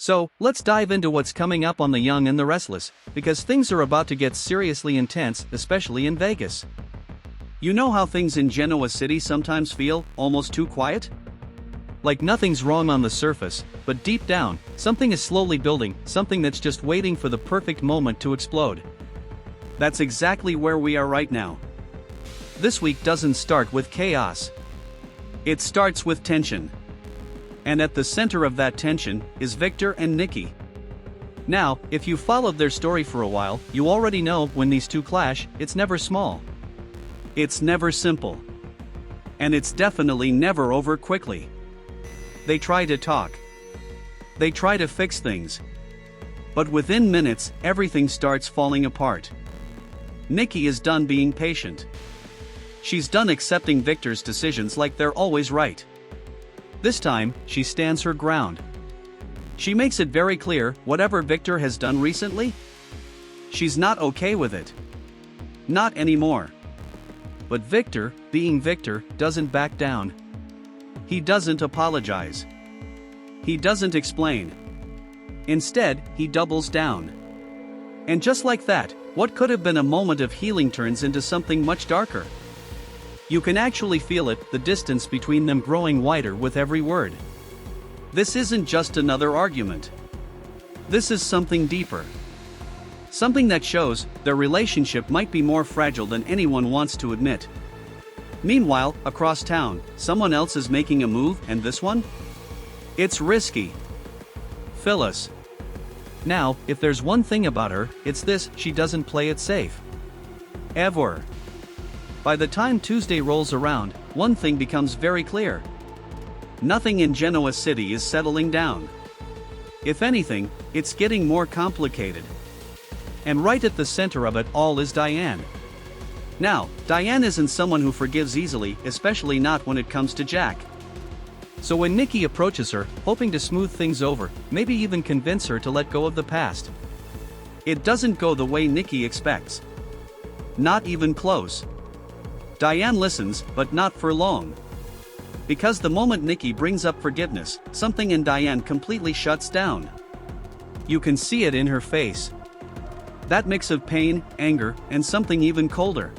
So, let's dive into what's coming up on The Young and the Restless, because things are about to get seriously intense, especially in Vegas. You know how things in Genoa City sometimes feel almost too quiet? Like nothing's wrong on the surface, but deep down, something is slowly building, something that's just waiting for the perfect moment to explode. That's exactly where we are right now. This week doesn't start with chaos. It starts with tension. And at the center of that tension is Victor and Nikki. Now, if you followed their story for a while, you already know when these two clash, it's never small. It's never simple. And it's definitely never over quickly. They try to talk. They try to fix things. But within minutes, everything starts falling apart. Nikki is done being patient. She's done accepting Victor's decisions like they're always right. This time, she stands her ground. She makes it very clear, whatever Victor has done recently, she's not okay with it. Not anymore. But Victor, being Victor, doesn't back down. He doesn't apologize. He doesn't explain. Instead, he doubles down. And just like that, what could have been a moment of healing turns into something much darker. You can actually feel it, the distance between them growing wider with every word. This isn't just another argument. This is something deeper. Something that shows their relationship might be more fragile than anyone wants to admit. Meanwhile, across town, someone else is making a move, and this one? It's risky. Phyllis. Now, if there's one thing about her, it's this: she doesn't play it safe. Ever. By the time Tuesday rolls around, one thing becomes very clear. Nothing in Genoa City is settling down. If anything, it's getting more complicated. And right at the center of it all is Diane. Now, Diane isn't someone who forgives easily, especially not when it comes to Jack. So when Nikki approaches her, hoping to smooth things over, maybe even convince her to let go of the past, it doesn't go the way Nikki expects. Not even close. Diane listens, but not for long. Because the moment Nikki brings up forgiveness, something in Diane completely shuts down. You can see it in her face. That mix of pain, anger, and something even colder.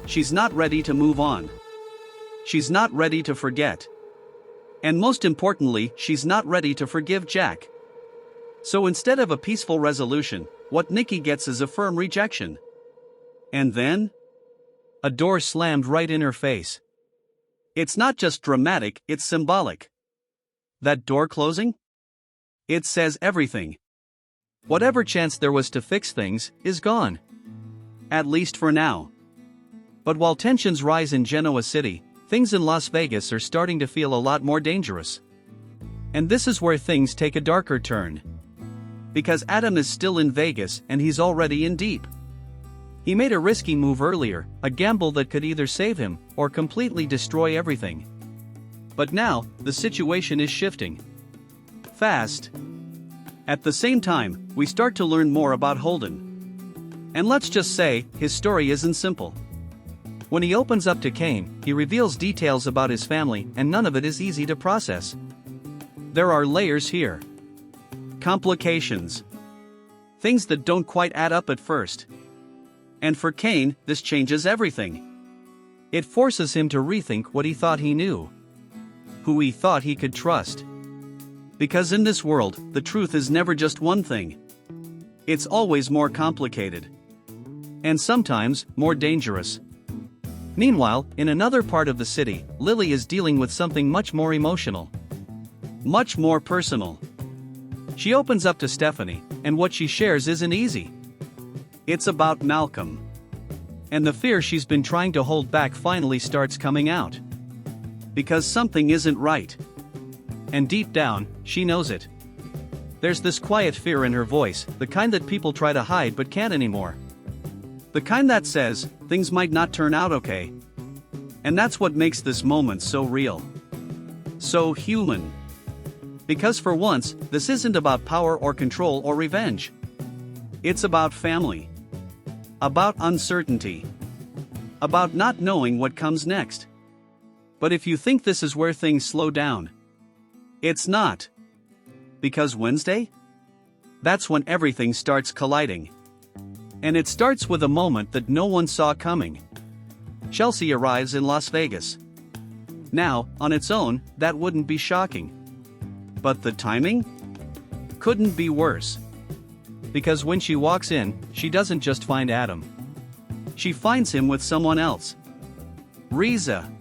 She's not ready to move on. She's not ready to forget. And most importantly, she's not ready to forgive Jack. So instead of a peaceful resolution, what Nikki gets is a firm rejection. And then? A door slammed right in her face. It's not just dramatic, it's symbolic. That door closing? It says everything. Whatever chance there was to fix things is gone. At least for now. But while tensions rise in Genoa City, things in Las Vegas are starting to feel a lot more dangerous. And this is where things take a darker turn. Because Adam is still in Vegas and he's already in deep. He made a risky move earlier, a gamble that could either save him or completely destroy everything. But now, the situation is shifting. Fast. At the same time, we start to learn more about Holden. And let's just say, his story isn't simple. When he opens up to Kane, he reveals details about his family, and none of it is easy to process. There are layers here. Complications. Things that don't quite add up at first. And for Kane, this changes everything. It forces him to rethink what he thought he knew. Who he thought he could trust. Because in this world, the truth is never just one thing. It's always more complicated. And sometimes, more dangerous. Meanwhile, in another part of the city, Lily is dealing with something much more emotional. Much more personal. She opens up to Stephanie, and what she shares isn't easy. It's about Malcolm. And the fear she's been trying to hold back finally starts coming out. Because something isn't right. And deep down, she knows it. There's this quiet fear in her voice, the kind that people try to hide but can't anymore. The kind that says, things might not turn out okay. And that's what makes this moment so real. So human. Because for once, this isn't about power or control or revenge. It's about family. About uncertainty. About not knowing what comes next. But if you think this is where things slow down, it's not. Because Wednesday? That's when everything starts colliding. And it starts with a moment that no one saw coming. Chelsea arrives in Las Vegas. Now, on its own, that wouldn't be shocking. But the timing? Couldn't be worse. Because when she walks in, she doesn't just find Adam. She finds him with someone else. Riza.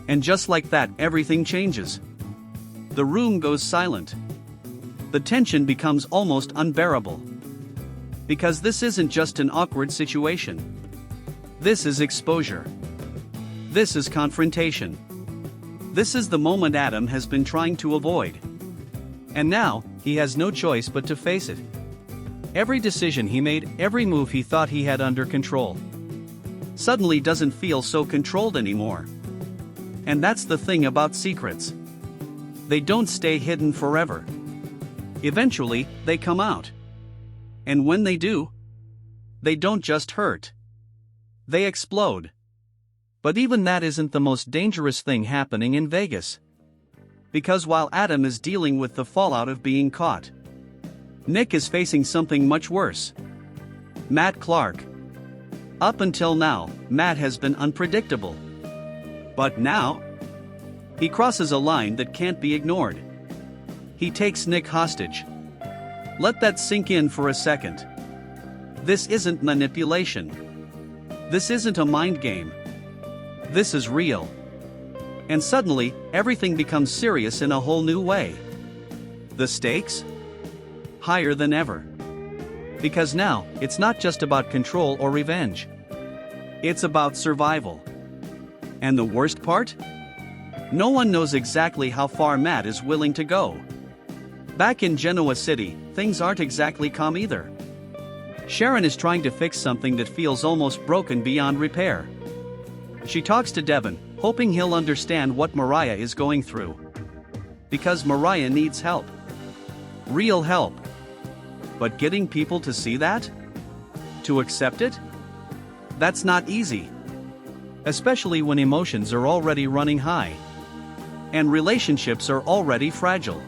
And just like that, everything changes. The room goes silent. The tension becomes almost unbearable. Because this isn't just an awkward situation. This is exposure. This is confrontation. This is the moment Adam has been trying to avoid. And now, he has no choice but to face it. Every decision he made, every move he thought he had under control, suddenly doesn't feel so controlled anymore. And that's the thing about secrets. They don't stay hidden forever. Eventually, they come out. And when they do, they don't just hurt. They explode. But even that isn't the most dangerous thing happening in Vegas. Because while Adam is dealing with the fallout of being caught, Nick is facing something much worse. Matt Clark. Up until now, Matt has been unpredictable. But now, he crosses a line that can't be ignored. He takes Nick hostage. Let that sink in for a second. This isn't manipulation. This isn't a mind game. This is real. And suddenly, everything becomes serious in a whole new way. The stakes? Higher than ever. Because now, it's not just about control or revenge. It's about survival. And the worst part? No one knows exactly how far Matt is willing to go. Back in Genoa City, things aren't exactly calm either. Sharon is trying to fix something that feels almost broken beyond repair. She talks to Devin, hoping he'll understand what Mariah is going through. Because Mariah needs help. Real help. But getting people to see that? To accept it? That's not easy. Especially when emotions are already running high. And relationships are already fragile.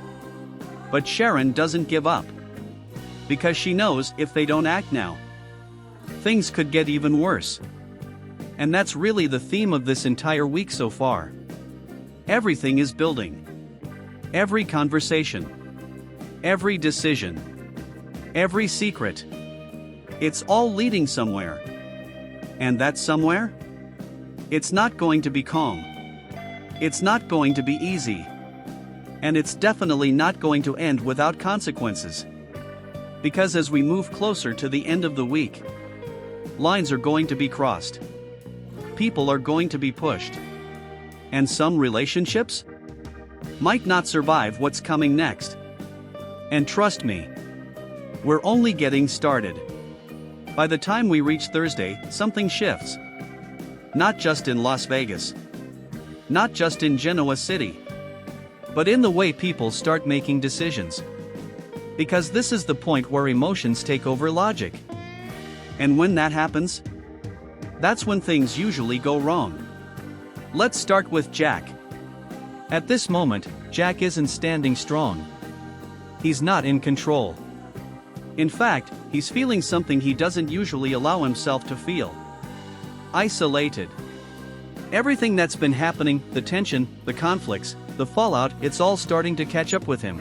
But Sharon doesn't give up. Because she knows if they don't act now, things could get even worse. And that's really the theme of this entire week so far. Everything is building. Every conversation. Every decision. Every secret. It's all leading somewhere. And that somewhere? It's not going to be calm. It's not going to be easy. And it's definitely not going to end without consequences. Because as we move closer to the end of the week, lines are going to be crossed. People are going to be pushed. And some relationships might not survive what's coming next. And trust me, we're only getting started. By the time we reach Thursday, something shifts. Not just in Las Vegas. Not just in Genoa City. But in the way people start making decisions. Because this is the point where emotions take over logic. And when that happens, that's when things usually go wrong. Let's start with Jack. At this moment, Jack isn't standing strong. He's not in control. In fact, he's feeling something he doesn't usually allow himself to feel. Isolated. Everything that's been happening, the tension, the conflicts, the fallout, it's all starting to catch up with him.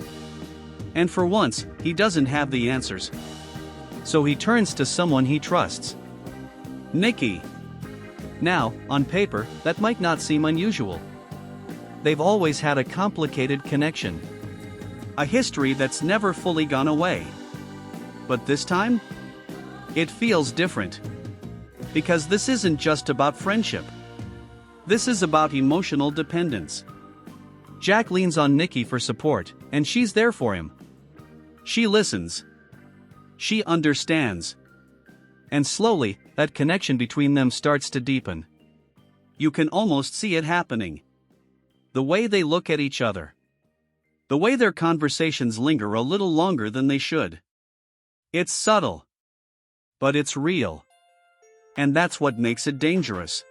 And for once, he doesn't have the answers. So he turns to someone he trusts. Nikki. Now, on paper, that might not seem unusual. They've always had a complicated connection. A history that's never fully gone away. But this time? It feels different. Because this isn't just about friendship. This is about emotional dependence. Jack leans on Nikki for support, and she's there for him. She listens. She understands. And slowly, that connection between them starts to deepen. You can almost see it happening. The way they look at each other. The way their conversations linger a little longer than they should. It's subtle. But it's real. And that's what makes it dangerous.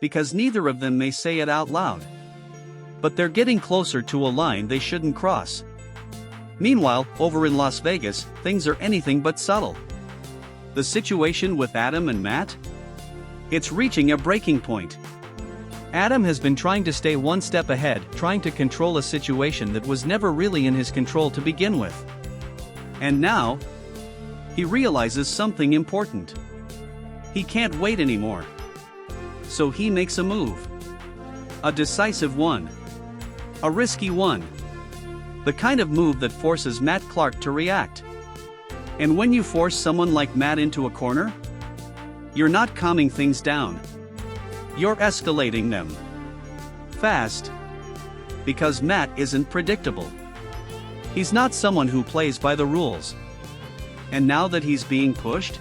Because neither of them may say it out loud. But they're getting closer to a line they shouldn't cross. Meanwhile, over in Las Vegas, things are anything but subtle. The situation with Adam and Matt? It's reaching a breaking point. Adam has been trying to stay one step ahead, trying to control a situation that was never really in his control to begin with. And now, he realizes something important. He can't wait anymore. So he makes a move. A decisive one. A risky one. The kind of move that forces Matt Clark to react. And when you force someone like Matt into a corner, you're not calming things down. You're escalating them. Fast. Because Matt isn't predictable. He's not someone who plays by the rules. And now that he's being pushed,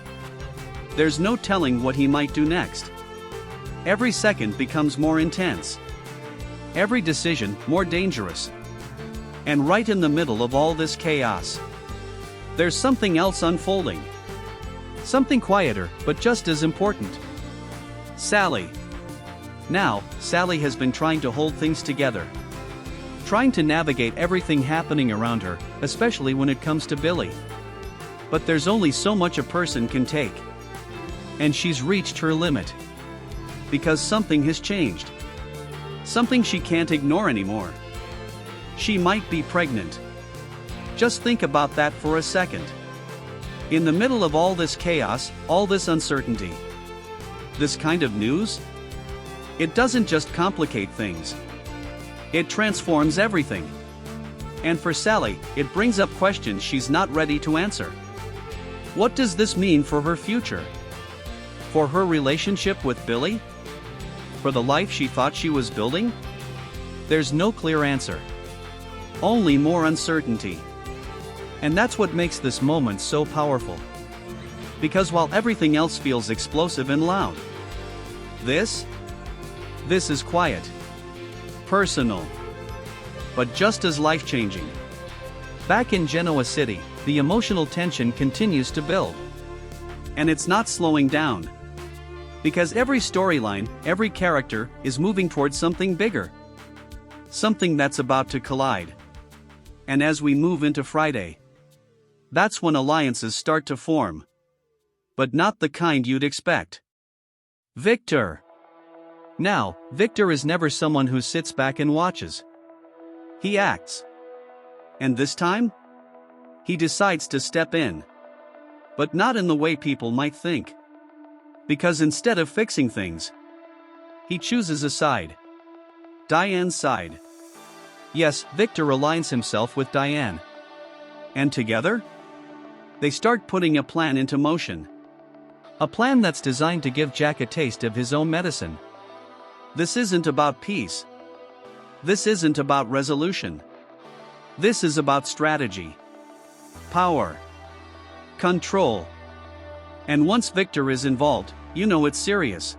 there's no telling what he might do next. Every second becomes more intense. Every decision more dangerous. And right in the middle of all this chaos, there's something else unfolding. Something quieter, but just as important. Sally. Now, Sally has been trying to hold things together. Trying to navigate everything happening around her, especially when it comes to Billy. But there's only so much a person can take. And she's reached her limit. Because something has changed. Something she can't ignore anymore. She might be pregnant. Just think about that for a second. In the middle of all this chaos, all this uncertainty, this kind of news, it doesn't just complicate things. It transforms everything. And for Sally, it brings up questions she's not ready to answer. What does this mean for her future? For her relationship with Billy? For the life she thought she was building? There's no clear answer. Only more uncertainty. And that's what makes this moment so powerful. Because while everything else feels explosive and loud, this is quiet. Personal. But just as life-changing. Back in Genoa City, the emotional tension continues to build. And it's not slowing down. Because every storyline, every character, is moving towards something bigger. Something that's about to collide. And as we move into Friday, that's when alliances start to form. But not the kind you'd expect. Victor. Now, Victor is never someone who sits back and watches. He acts. And this time? He decides to step in. But not in the way people might think. Because instead of fixing things, he chooses a side. Diane's side. Yes, Victor aligns himself with Diane. And together, they start putting a plan into motion. A plan that's designed to give Jack a taste of his own medicine. This isn't about peace. This isn't about resolution. This is about strategy. Power. Control. And once Victor is involved, you know it's serious.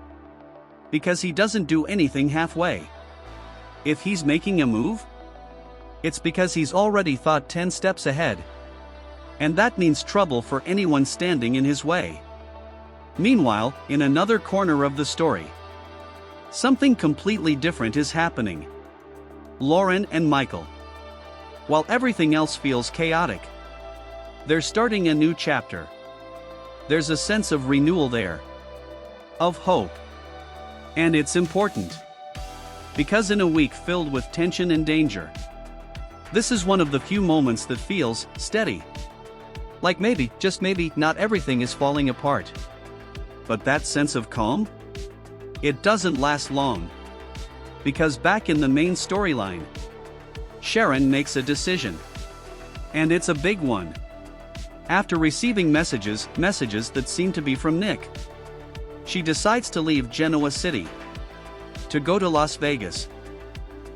Because he doesn't do anything halfway. If he's making a move, it's because he's already thought 10 steps ahead. And that means trouble for anyone standing in his way. Meanwhile, in another corner of the story, something completely different is happening. Lauren and Michael. While everything else feels chaotic, they're starting a new chapter. There's a sense of renewal there. Of hope. And it's important. Because in a week filled with tension and danger, this is one of the few moments that feels steady. Like maybe, just maybe, not everything is falling apart. But that sense of calm? It doesn't last long. Because back in the main storyline, Sharon makes a decision. And it's a big one. After receiving messages that seem to be from Nick, she decides to leave Genoa City. To go to Las Vegas.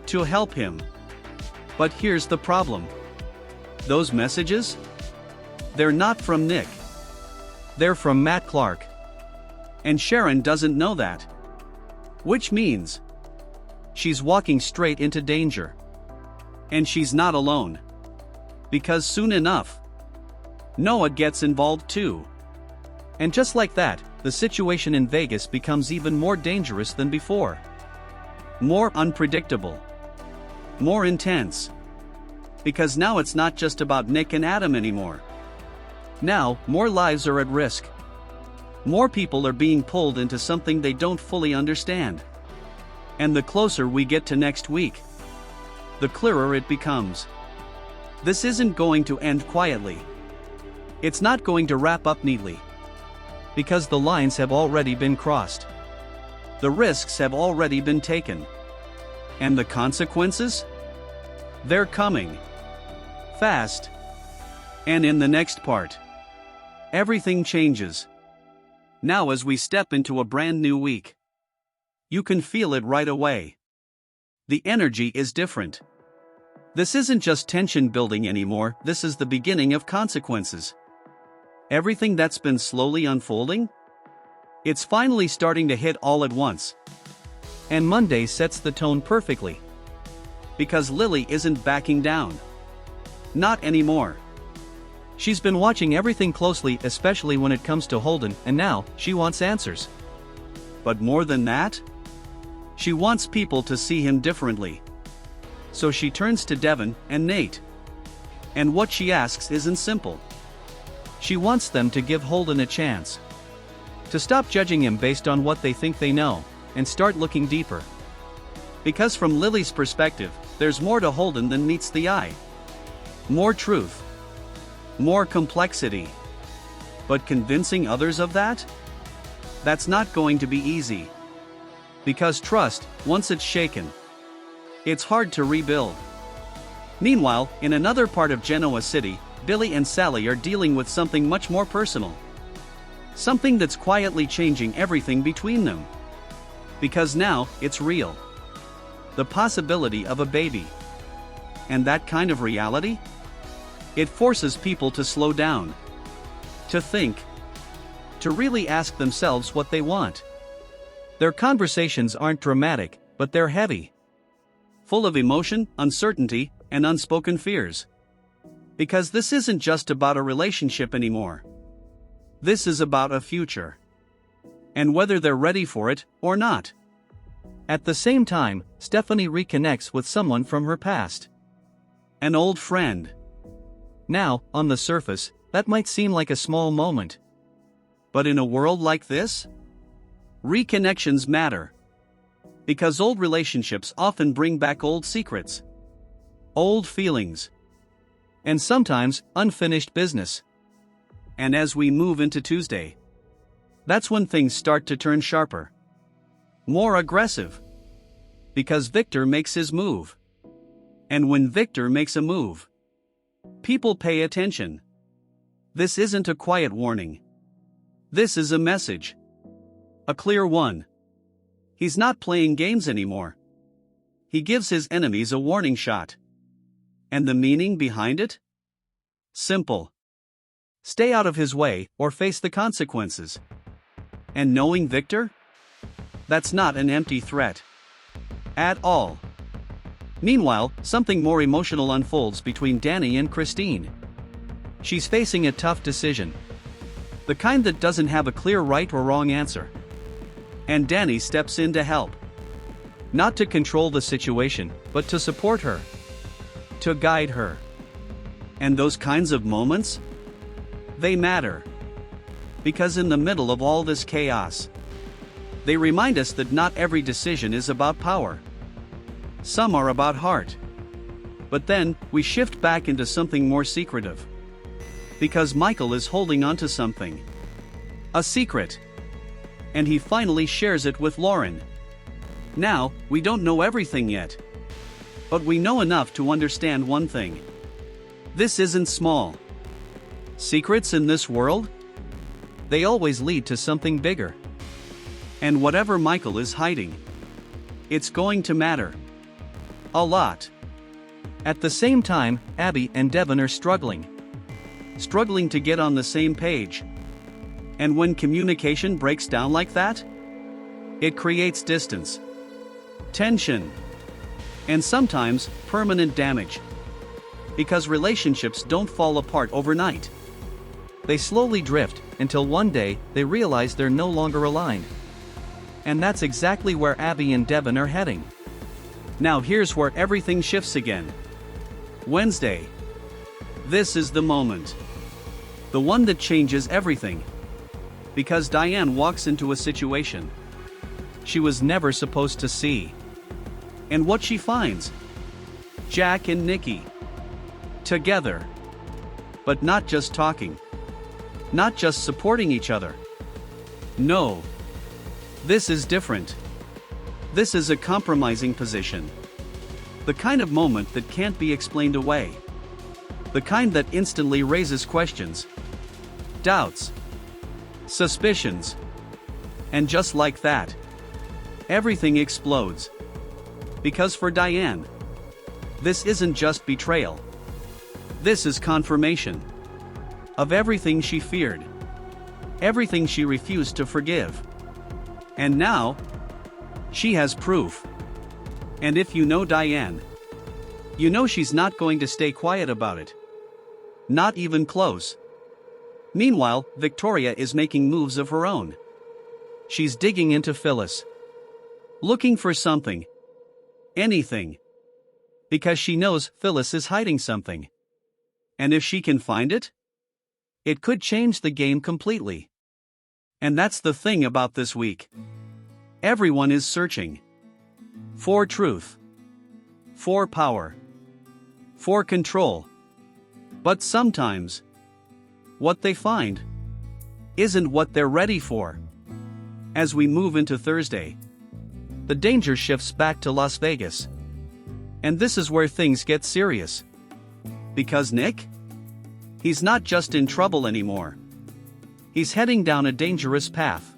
To help him. But here's the problem. Those messages? They're not from Nick. They're from Matt Clark. And Sharon doesn't know that. Which means she's walking straight into danger. And she's not alone. Because soon enough, Noah gets involved too. And just like that, the situation in Vegas becomes even more dangerous than before. More unpredictable. More intense. Because now it's not just about Nick and Adam anymore. Now, more lives are at risk. More people are being pulled into something they don't fully understand. And the closer we get to next week, the clearer it becomes. This isn't going to end quietly. It's not going to wrap up neatly. Because the lines have already been crossed. The risks have already been taken. And the consequences? They're coming. Fast. And in the next part, everything changes. Now as we step into a brand new week, you can feel it right away. The energy is different. This isn't just tension building anymore, this is the beginning of consequences. Everything that's been slowly unfolding? It's finally starting to hit all at once. And Monday sets the tone perfectly. Because Lily isn't backing down. Not anymore. She's been watching everything closely, especially when it comes to Holden, and now, she wants answers. But more than that? She wants people to see him differently. So she turns to Devon and Nate. And what she asks isn't simple. She wants them to give Holden a chance. To stop judging him based on what they think they know, and start looking deeper. Because from Lily's perspective, there's more to Holden than meets the eye. More truth. More complexity. But convincing others of that? That's not going to be easy. Because trust, once it's shaken, it's hard to rebuild. Meanwhile, in another part of Genoa City, Billy and Sally are dealing with something much more personal. Something that's quietly changing everything between them. Because now, it's real. The possibility of a baby. And that kind of reality? It forces people to slow down. To think. To really ask themselves what they want. Their conversations aren't dramatic, but they're heavy. Full of emotion, uncertainty, and unspoken fears. Because this isn't just about a relationship anymore. This is about a future. And whether they're ready for it, or not. At the same time, Stephanie reconnects with someone from her past. An old friend. Now, on the surface, that might seem like a small moment. But in a world like this? Reconnections matter. Because old relationships often bring back old secrets. Old feelings. And sometimes, unfinished business. And as we move into Tuesday, that's when things start to turn sharper. More aggressive. Because Victor makes his move. And when Victor makes a move, people pay attention. This isn't a quiet warning. This is a message. A clear one. He's not playing games anymore. He gives his enemies a warning shot. And the meaning behind it? Simple. Stay out of his way, or face the consequences. And knowing Victor? That's not an empty threat. At all. Meanwhile, something more emotional unfolds between Danny and Christine. She's facing a tough decision. The kind that doesn't have a clear right or wrong answer. And Danny steps in to help. Not to control the situation, but to support her. To guide her. And those kinds of moments? They matter. Because in the middle of all this chaos, they remind us that not every decision is about power. Some are about heart. But then, we shift back into something more secretive. Because Michael is holding on to something. A secret. And he finally shares it with Lauren. Now, we don't know everything yet. But we know enough to understand one thing. This isn't small. Secrets in this world? They always lead to something bigger. And whatever Michael is hiding, it's going to matter. A lot. At the same time, Abby and Devon are struggling. Struggling to get on the same page. And when communication breaks down like that, it creates distance, tension, and sometimes permanent damage. Because relationships don't fall apart overnight. They slowly drift until one day they realize they're no longer aligned. And that's exactly where Abby and Devon are heading. Now here's where everything shifts again. Wednesday. This is the moment. The one that changes everything. Because Diane walks into a situation she was never supposed to see. And what she finds? Jack and Nikki. Together. But not just talking. Not just supporting each other. No. This is different. This is a compromising position. The kind of moment that can't be explained away. The kind that instantly raises questions, doubts, suspicions. And just like that, everything explodes. Because for Diane, this isn't just betrayal. This is confirmation of everything she feared, everything she refused to forgive. And now, she has proof. And if you know Diane, you know she's not going to stay quiet about it. Not even close. Meanwhile, Victoria is making moves of her own. She's digging into Phyllis. Looking for something. Anything. Because she knows Phyllis is hiding something. And if she can find it, it could change the game completely. And that's the thing about this week. Everyone is searching. For truth. For power. For control. But sometimes, what they find isn't what they're ready for. As we move into Thursday, the danger shifts back to Las Vegas. And this is where things get serious. Because Nick? He's not just in trouble anymore. He's heading down a dangerous path.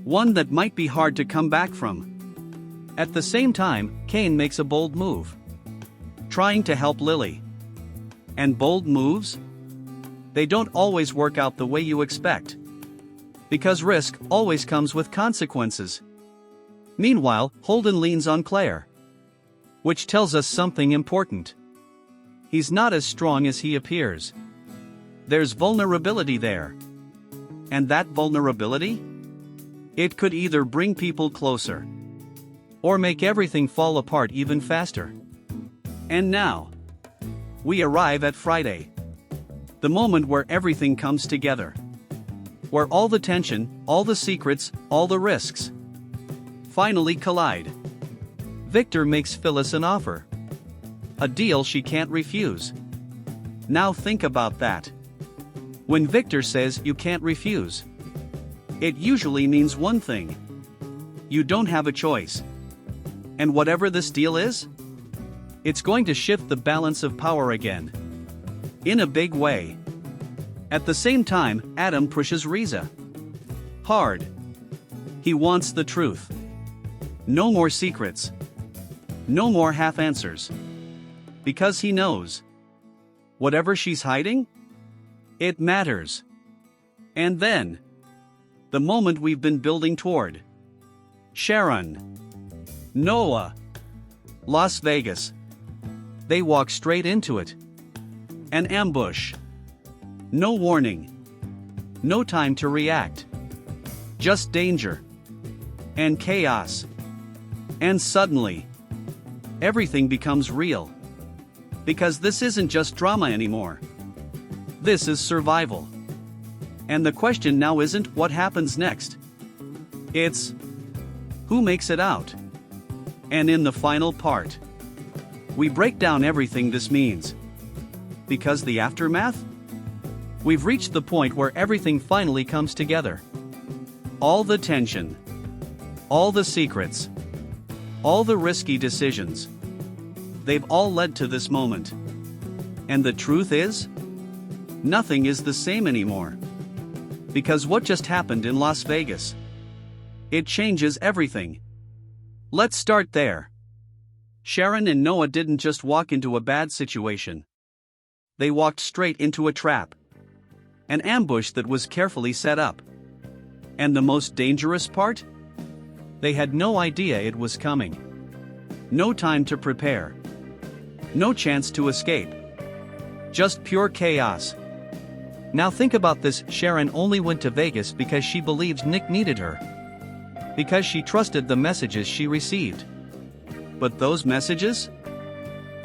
One that might be hard to come back from. At the same time, Kane makes a bold move. Trying to help Lily. And bold moves? They don't always work out the way you expect. Because risk always comes with consequences. Meanwhile, Holden leans on Claire. Which tells us something important. He's not as strong as he appears. There's vulnerability there. And that vulnerability? It could either bring people closer, or make everything fall apart even faster. And now, we arrive at Friday. The moment where everything comes together. Where all the tension, all the secrets, all the risks finally collide. Victor makes Phyllis an offer. A deal she can't refuse. Now think about that. When Victor says you can't refuse, it usually means one thing. You don't have a choice. And whatever this deal is, it's going to shift the balance of power again. In a big way. At the same time, Adam pushes Riza hard. He wants the truth. No more secrets. No more half answers. Because he knows. Whatever she's hiding, it matters. And then, the moment we've been building toward. Sharon. Noah. Las Vegas. They walk straight into it. An ambush. No warning. No time to react. Just danger. And chaos. And suddenly, everything becomes real. Because this isn't just drama anymore. This is survival. And the question now isn't what happens next. It's who makes it out. And in the final part, we break down everything this means. Because the aftermath? We've reached the point where everything finally comes together. All the tension. All the secrets. All the risky decisions. They've all led to this moment. And the truth is? Nothing is the same anymore. Because what just happened in Las Vegas? It changes everything. Let's start there. Sharon and Noah didn't just walk into a bad situation. They walked straight into a trap. An ambush that was carefully set up. And the most dangerous part? They had no idea it was coming. No time to prepare. No chance to escape. Just pure chaos. Now think about this, Sharon only went to Vegas because she believed Nick needed her. Because she trusted the messages she received. But those messages?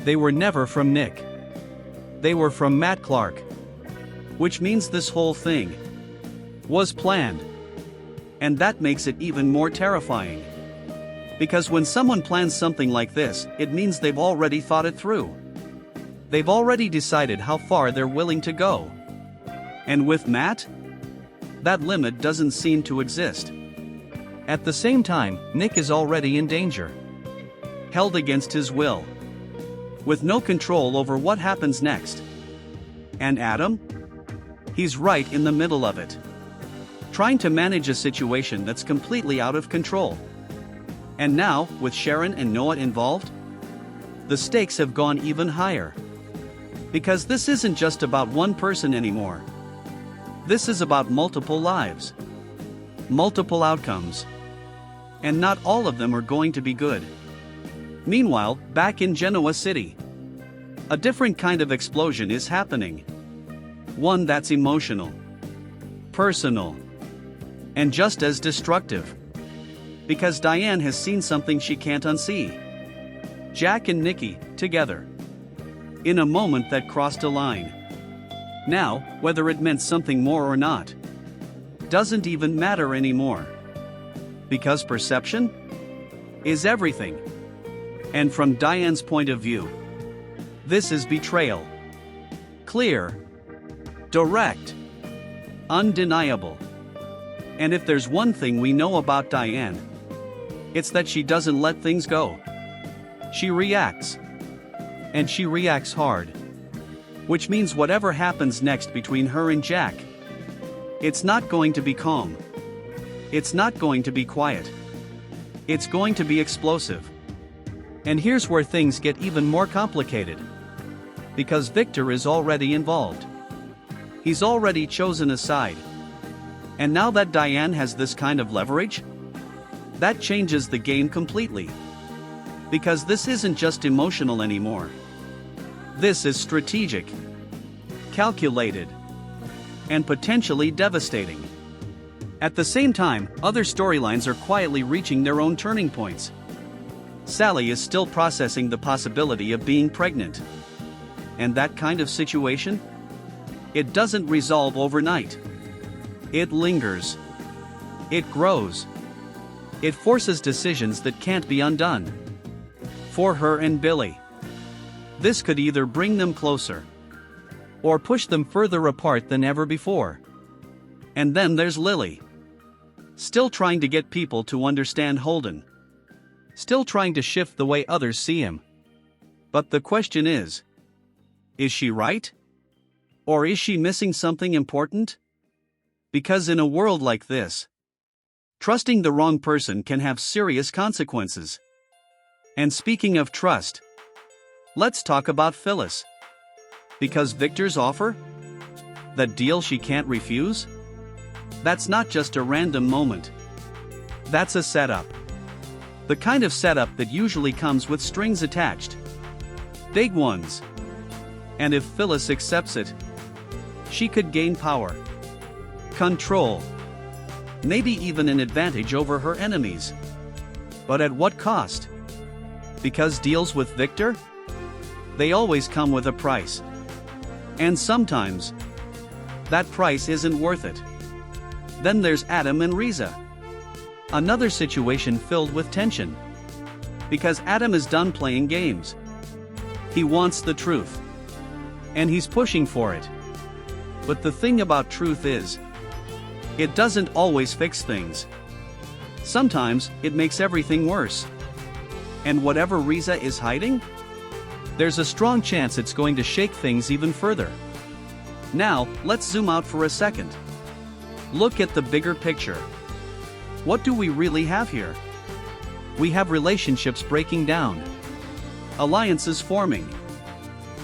They were never from Nick. They were from Matt Clark. Which means this whole thing was planned. And that makes it even more terrifying. Because when someone plans something like this, it means they've already thought it through. They've already decided how far they're willing to go. And with Matt, that limit doesn't seem to exist. At the same time, Nick is already in danger. Held against his will. With no control over what happens next. And Adam? He's right in the middle of it. Trying to manage a situation that's completely out of control. And now, with Sharon and Noah involved, the stakes have gone even higher. Because this isn't just about one person anymore. This is about multiple lives. Multiple outcomes. And not all of them are going to be good. Meanwhile, back in Genoa City, a different kind of explosion is happening. One that's emotional, personal, and just as destructive. Because Diane has seen something she can't unsee. Jack and Nikki, together. In a moment that crossed a line. Now, whether it meant something more or not, doesn't even matter anymore. Because perception is everything. And from Diane's point of view, this is betrayal. Clear, direct, undeniable. And if there's one thing we know about Diane, it's that she doesn't let things go. She reacts. And she reacts hard. Which means whatever happens next between her and Jack, it's not going to be calm. It's not going to be quiet. It's going to be explosive. And here's where things get even more complicated. Because Victor is already involved. He's already chosen a side. And now that Diane has this kind of leverage, that changes the game completely. Because this isn't just emotional anymore. This is strategic, calculated, and potentially devastating. At the same time, other storylines are quietly reaching their own turning points. Sally is still processing the possibility of being pregnant. And that kind of situation? It doesn't resolve overnight. It lingers. It grows. It forces decisions that can't be undone. For her and Billy. This could either bring them closer, or push them further apart than ever before. And then there's Lily. Still trying to get people to understand Holden. Still trying to shift the way others see him. But the question is she right? Or is she missing something important? Because in a world like this, trusting the wrong person can have serious consequences. And speaking of trust, let's talk about Phyllis. Because Victor's offer? That deal she can't refuse? That's not just a random moment. That's a setup. The kind of setup that usually comes with strings attached. Big ones. And if Phyllis accepts it, she could gain power, control, maybe even an advantage over her enemies. But at what cost? Because deals with Victor? They always come with a price. And sometimes, that price isn't worth it. Then there's Adam and Riza. Another situation filled with tension. Because Adam is done playing games. He wants the truth. And he's pushing for it. But the thing about truth is, it doesn't always fix things. Sometimes, it makes everything worse. And whatever Riza is hiding, there's a strong chance it's going to shake things even further. Now, let's zoom out for a second. Look at the bigger picture. What do we really have here? We have relationships breaking down, alliances forming,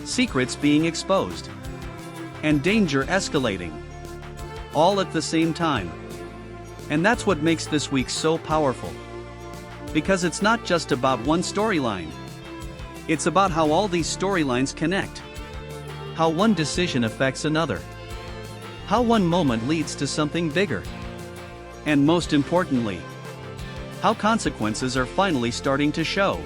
secrets being exposed, and danger escalating. All at the same time. And that's what makes this week so powerful. Because it's not just about one storyline. It's about how all these storylines connect. How one decision affects another. How one moment leads to something bigger. And most importantly, how consequences are finally starting to show.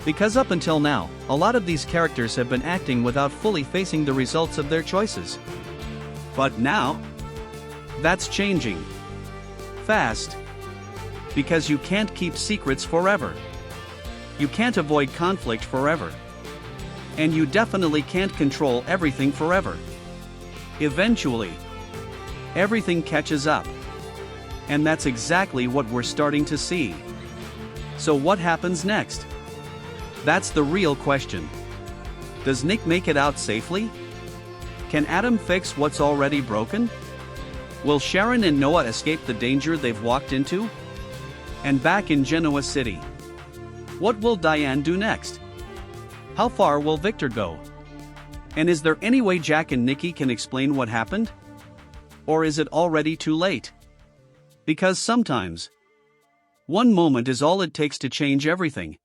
Because up until now, a lot of these characters have been acting without fully facing the results of their choices. But now, that's changing. Fast. Because you can't keep secrets forever. You can't avoid conflict forever. And you definitely can't control everything forever. Eventually, everything catches up. And that's exactly what we're starting to see. So what happens next? That's the real question. Does Nick make it out safely? Can Adam fix what's already broken? Will Sharon and Noah escape the danger they've walked into? And back in Genoa City, what will Diane do next? How far will Victor go? And is there any way Jack and Nikki can explain what happened? Or is it already too late? Because sometimes, one moment is all it takes to change everything.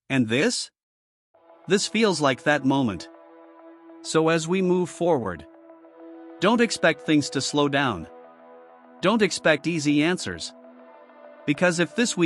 And this? This feels like that moment. So as we move forward, don't expect things to slow down. Don't expect easy answers. Because if this week